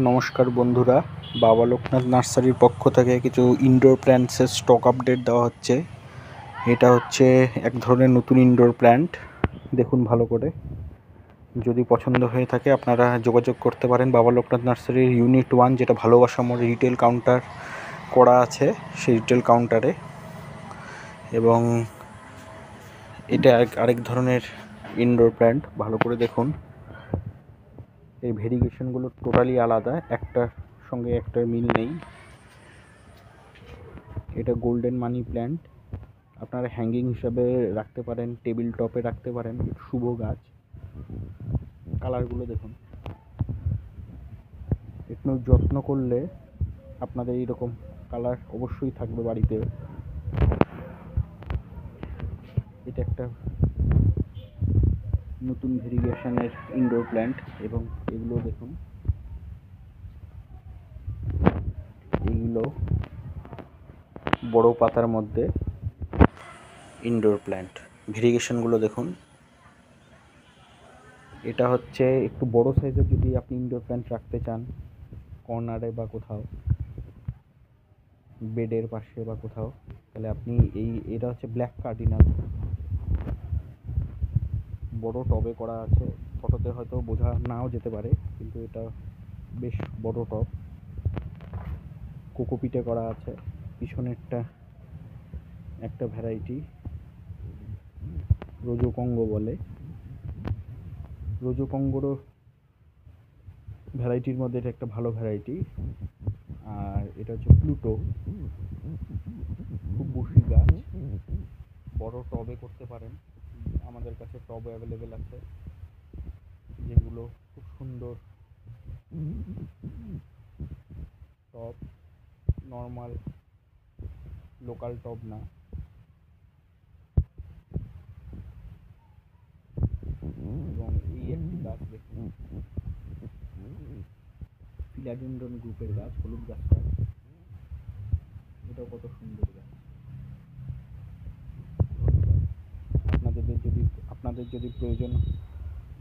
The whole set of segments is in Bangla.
নমস্কার বন্ধুরা, বাবা লোকনাথ নার্সারির পক্ষ থেকে কিছু ইনডোর প্ল্যান্টসের স্টক আপডেট দেওয়া হচ্ছে। এটা হচ্ছে এক ধরনের নতুন ইনডোর প্ল্যান্ট। দেখুন ভালো করে, যদি পছন্দ হয়ে থাকে আপনারা যোগাযোগ করতে পারেন বাবা লোকনাথ নার্সারির ইউনিট 1, যেটা ভালোবাসা মোড় রিটেল কাউন্টার করা আছে সেই রিটেল কাউন্টারে। এবং এটা আরেক ধরনের ইনডোর প্ল্যান্ট। ভালো করে দেখুন, এই ভেরিগেশনগুলো টোটালি আলাদা, একটার সঙ্গে একটার মিল নেই। এটা গোল্ডেন মানি প্ল্যান্ট, আপনারা হ্যাঙ্গিং হিসাবে রাখতে পারেন, টেবিল টপে রাখতে পারেন। শুভ গাছ। কালারগুলো দেখুন, একটু যত্ন করলে আপনাদের এইরকম কালার অবশ্যই থাকবে বাড়িতে। এটা একটা নতুন ভেরিগেশনের ইনডোর প্ল্যান্ট। এবং এগুলো দেখুন, এইগুলো বড় পাতার মধ্যে ইনডোর প্ল্যান্ট। ভেরিগেশনগুলো দেখুন। এটা হচ্ছে একটু বড় সাইজের, যদি আপনি ইনডোর প্ল্যান্ট রাখতে চান কর্নারে বা কোথাও বেডের পাশে বা কোথাও, তাহলে আপনি এটা হচ্ছে ব্ল্যাক কার্ডিনাল, বড় টবে করা আছে। ফটোতে হয়তো বোঝা নাও যেতে পারে, কিন্তু এটা বেশ বড় টব। কোকোপিটে করা আছে। পিছনেরটা একটা ভ্যারাইটি, রোজোকঙ্গ বলে। রোজোকঙ্গরও ভ্যারাইটির মধ্যে এটা একটা ভালো ভ্যারাইটি। আর এটা হচ্ছে প্লুটো, খুব বসি গাছ, বড় টবে করতে পারেন। আমাদের কাছে টব অ্যাভেলেবেল আছে, যেগুলো খুব সুন্দর টব, নর্মাল লোকাল টব না। এবং এই একটি গাছ দেখুন, ফিলাডেন্ড্রন গ্রুপের গাছ, হলুদ গাছটা, এটাও কত সুন্দর গাছ। আপনাদের যদি প্রয়োজন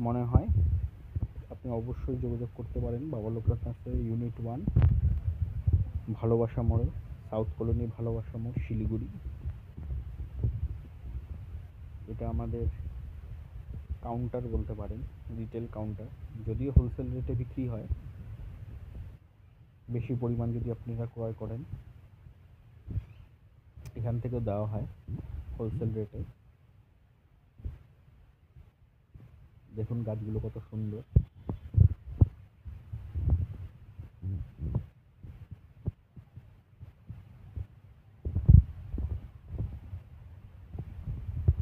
মনে হয় আপনি অবশ্যই যোগাযোগ করতে পারেন বাবা লোকনাথ নার্সারি ইউনিট 1, ভালোবাসা মোড়ে, সাউথ কলোনি ভালোবাসা মোড়, শিলিগুড়ি। এটা আমাদের কাউন্টার বলতে পারেন, রিটেল কাউন্টার। যদিও হোলসেল রেটে বিক্রি হয়, বেশি পরিমাণ যদি আপনারা ক্রয় করেন এখান থেকেও দেওয়া হয় হোলসেল রেটে। দেখুন গাছগুলো কত সুন্দর।